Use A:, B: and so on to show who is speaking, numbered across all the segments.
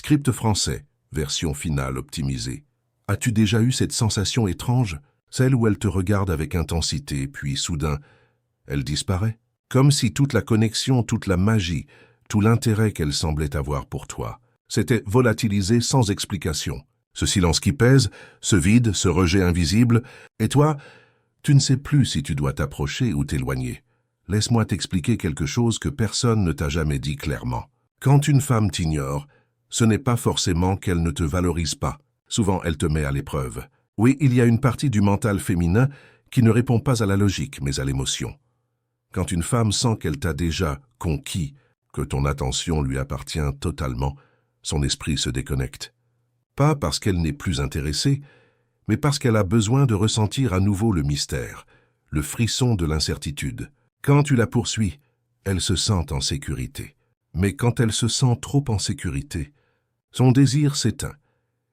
A: Script français, version finale optimisée. As-tu déjà eu cette sensation étrange, celle où elle te regarde avec intensité, puis soudain, elle disparaît? Comme si toute la connexion, toute la magie, tout l'intérêt qu'elle semblait avoir pour toi, s'était volatilisé sans explication. Ce silence qui pèse, ce vide, ce rejet invisible, et toi, tu ne sais plus si tu dois t'approcher ou t'éloigner. Laisse-moi t'expliquer quelque chose que personne ne t'a jamais dit clairement. Quand une femme t'ignore, ce n'est pas forcément qu'elle ne te valorise pas. Souvent, elle te met à l'épreuve. Oui, il y a une partie du mental féminin qui ne répond pas à la logique, mais à l'émotion. Quand une femme sent qu'elle t'a déjà conquis, que ton attention lui appartient totalement, son esprit se déconnecte. Pas parce qu'elle n'est plus intéressée, mais parce qu'elle a besoin de ressentir à nouveau le mystère, le frisson de l'incertitude. Quand tu la poursuis, elle se sent en sécurité. Mais quand elle se sent trop en sécurité, son désir s'éteint.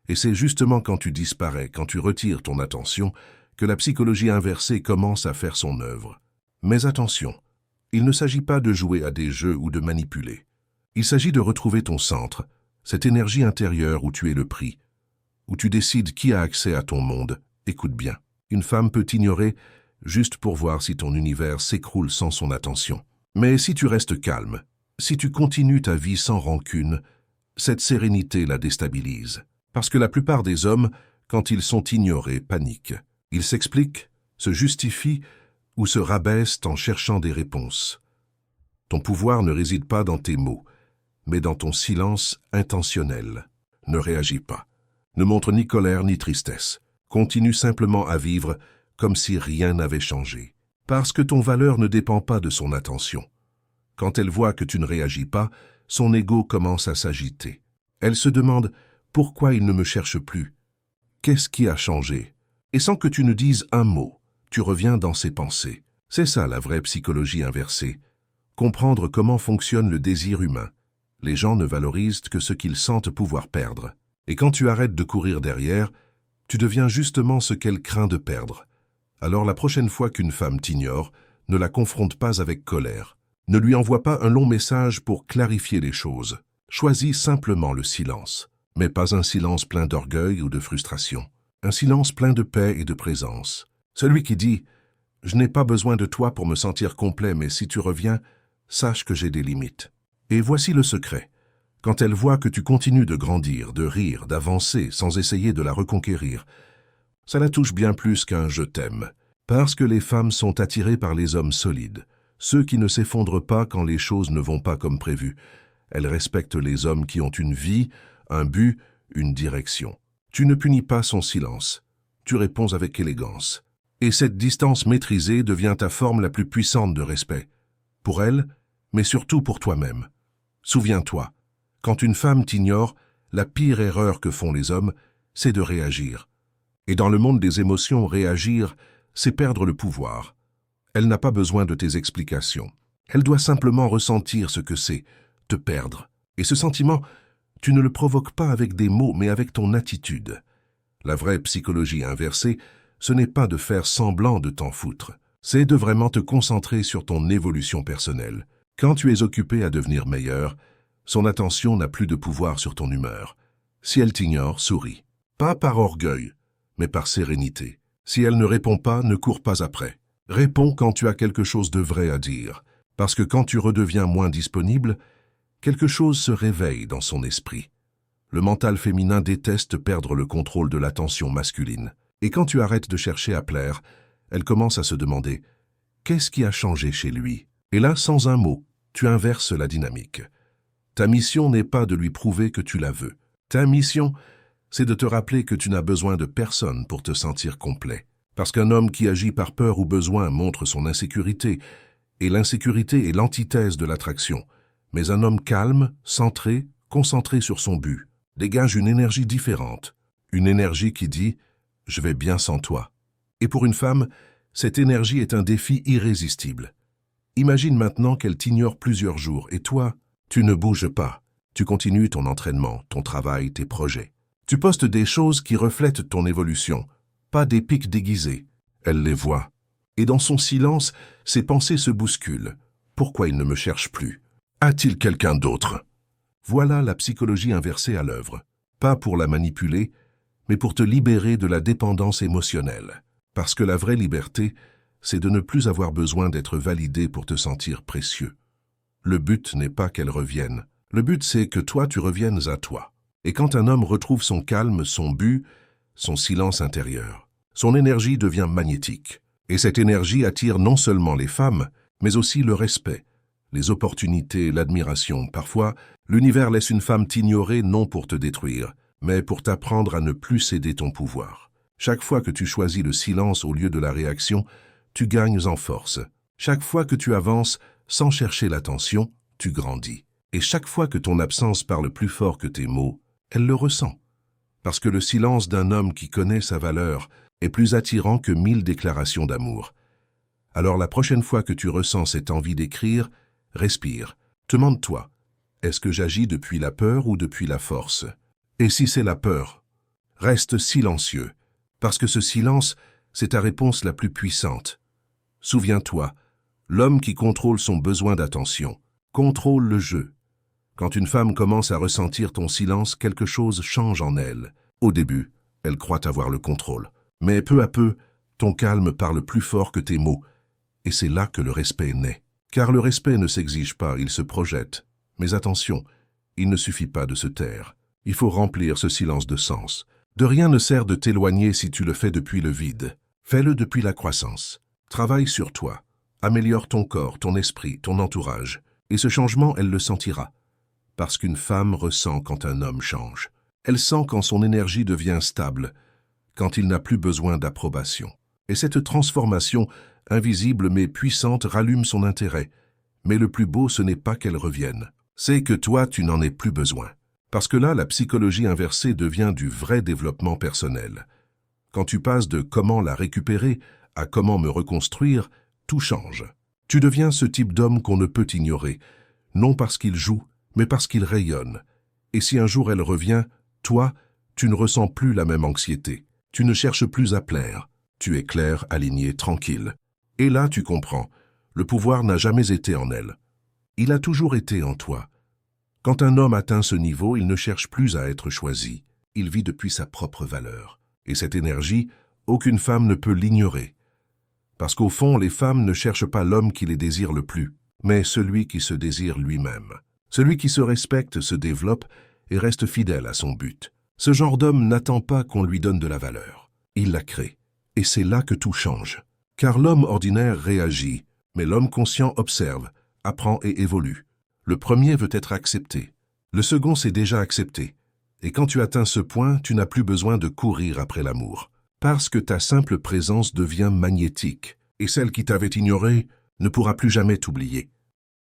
A: Et c'est justement quand tu disparais, quand tu retires ton attention, que la psychologie inversée commence à faire son œuvre. Mais attention, il ne s'agit pas de jouer à des jeux ou de manipuler. Il s'agit de retrouver ton centre, cette énergie intérieure où tu es le prix, où tu décides qui a accès à ton monde. Écoute bien, une femme peut t'ignorer juste pour voir si ton univers s'écroule sans son attention. Mais si tu restes calme, si tu continues ta vie sans rancune, cette sérénité la déstabilise. Parce que la plupart des hommes, quand ils sont ignorés, paniquent. Ils s'expliquent, se justifient ou se rabaissent en cherchant des réponses. Ton pouvoir ne réside pas dans tes mots, mais dans ton silence intentionnel. Ne réagis pas. Ne montre ni colère ni tristesse. Continue simplement à vivre comme si rien n'avait changé. Parce que ton valeur ne dépend pas de son attention. Quand elle voit que tu ne réagis pas, son ego commence à s'agiter. Elle se demande pourquoi il ne me cherche plus. Qu'est-ce qui a changé? Et sans que tu ne dises un mot, tu reviens dans ses pensées. C'est ça la vraie psychologie inversée. Comprendre comment fonctionne le désir humain. Les gens ne valorisent que ce qu'ils sentent pouvoir perdre. Et quand tu arrêtes de courir derrière, tu deviens justement ce qu'elle craint de perdre. Alors la prochaine fois qu'une femme t'ignore, ne la confronte pas avec colère. Ne lui envoie pas un long message pour clarifier les choses. Choisis simplement le silence. Mais pas un silence plein d'orgueil ou de frustration. Un silence plein de paix et de présence. Celui qui dit « Je n'ai pas besoin de toi pour me sentir complet, mais si tu reviens, sache que j'ai des limites. » Et voici le secret. Quand elle voit que tu continues de grandir, de rire, d'avancer sans essayer de la reconquérir, ça la touche bien plus qu'un « je t'aime ». Parce que les femmes sont attirées par les hommes solides, ceux qui ne s'effondrent pas quand les choses ne vont pas comme prévu. Elles respectent les hommes qui ont une vie, un but, une direction. Tu ne punis pas son silence. Tu réponds avec élégance. Et cette distance maîtrisée devient ta forme la plus puissante de respect. Pour elle, mais surtout pour toi-même. Souviens-toi, quand une femme t'ignore, la pire erreur que font les hommes, c'est de réagir. Et dans le monde des émotions, réagir, c'est perdre le pouvoir. Elle n'a pas besoin de tes explications. Elle doit simplement ressentir ce que c'est, te perdre. Et ce sentiment, tu ne le provoques pas avec des mots, mais avec ton attitude. La vraie psychologie inversée, ce n'est pas de faire semblant de t'en foutre. C'est de vraiment te concentrer sur ton évolution personnelle. Quand tu es occupé à devenir meilleur, son attention n'a plus de pouvoir sur ton humeur. Si elle t'ignore, souris. Pas par orgueil, mais par sérénité. Si elle ne répond pas, ne cours pas après. Réponds quand tu as quelque chose de vrai à dire. Parce que quand tu redeviens moins disponible, quelque chose se réveille dans son esprit. Le mental féminin déteste perdre le contrôle de l'attention masculine. Et quand tu arrêtes de chercher à plaire, elle commence à se demander « Qu'est-ce qui a changé chez lui ?» Et là, sans un mot, tu inverses la dynamique. Ta mission n'est pas de lui prouver que tu la veux. Ta mission, c'est de te rappeler que tu n'as besoin de personne pour te sentir complet. Parce qu'un homme qui agit par peur ou besoin montre son insécurité, et l'insécurité est l'antithèse de l'attraction. Mais un homme calme, centré, concentré sur son but, dégage une énergie différente. Une énergie qui dit « Je vais bien sans toi ». Et pour une femme, cette énergie est un défi irrésistible. Imagine maintenant qu'elle t'ignore plusieurs jours et toi, tu ne bouges pas. Tu continues ton entraînement, ton travail, tes projets. Tu postes des choses qui reflètent ton évolution, pas des pics déguisés. Elle les voit. Et dans son silence, ses pensées se bousculent. Pourquoi il ne me cherche plus? A-t-il quelqu'un d'autre? Voilà la psychologie inversée à l'œuvre. Pas pour la manipuler, mais pour te libérer de la dépendance émotionnelle. Parce que la vraie liberté, c'est de ne plus avoir besoin d'être validé pour te sentir précieux. Le but n'est pas qu'elle revienne. Le but, c'est que toi, tu reviennes à toi. Et quand un homme retrouve son calme, son but, son silence intérieur, son énergie devient magnétique. Et cette énergie attire non seulement les femmes, mais aussi le respect, les opportunités, l'admiration. Parfois, l'univers laisse une femme t'ignorer non pour te détruire, mais pour t'apprendre à ne plus céder ton pouvoir. Chaque fois que tu choisis le silence au lieu de la réaction, tu gagnes en force. Chaque fois que tu avances sans chercher l'attention, tu grandis. Et chaque fois que ton absence parle plus fort que tes mots, elle le ressent. Parce que le silence d'un homme qui connaît sa valeur est plus attirant que 1000 déclarations d'amour. Alors la prochaine fois que tu ressens cette envie d'écrire, respire. Demande-toi, est-ce que j'agis depuis la peur ou depuis la force? Et si c'est la peur, reste silencieux, parce que ce silence, c'est ta réponse la plus puissante. Souviens-toi, l'homme qui contrôle son besoin d'attention contrôle le jeu. Quand une femme commence à ressentir ton silence, quelque chose change en elle. Au début, elle croit avoir le contrôle. Mais peu à peu, ton calme parle plus fort que tes mots. Et c'est là que le respect naît. Car le respect ne s'exige pas, il se projette. Mais attention, il ne suffit pas de se taire. Il faut remplir ce silence de sens. De rien ne sert de t'éloigner si tu le fais depuis le vide. Fais-le depuis la croissance. Travaille sur toi. Améliore ton corps, ton esprit, ton entourage. Et ce changement, elle le sentira. Parce qu'une femme ressent quand un homme change. Elle sent quand son énergie devient stable, quand il n'a plus besoin d'approbation. Et cette transformation, invisible mais puissante, rallume son intérêt. Mais le plus beau, ce n'est pas qu'elle revienne. C'est que toi, tu n'en aies plus besoin. Parce que là, la psychologie inversée devient du vrai développement personnel. Quand tu passes de comment la récupérer à comment me reconstruire, tout change. Tu deviens ce type d'homme qu'on ne peut ignorer, non parce qu'il joue, mais parce qu'il rayonne. Et si un jour elle revient, toi, tu ne ressens plus la même anxiété. Tu ne cherches plus à plaire. Tu es clair, aligné, tranquille. Et là, tu comprends, le pouvoir n'a jamais été en elle. Il a toujours été en toi. Quand un homme atteint ce niveau, il ne cherche plus à être choisi. Il vit depuis sa propre valeur. Et cette énergie, aucune femme ne peut l'ignorer. Parce qu'au fond, les femmes ne cherchent pas l'homme qui les désire le plus, mais celui qui se désire lui-même. Celui qui se respecte, se développe et reste fidèle à son but. Ce genre d'homme n'attend pas qu'on lui donne de la valeur. Il la crée. Et c'est là que tout change. Car l'homme ordinaire réagit, mais l'homme conscient observe, apprend et évolue. Le premier veut être accepté. Le second s'est déjà accepté. Et quand tu atteins ce point, tu n'as plus besoin de courir après l'amour. Parce que ta simple présence devient magnétique. Et celle qui t'avait ignoré ne pourra plus jamais t'oublier.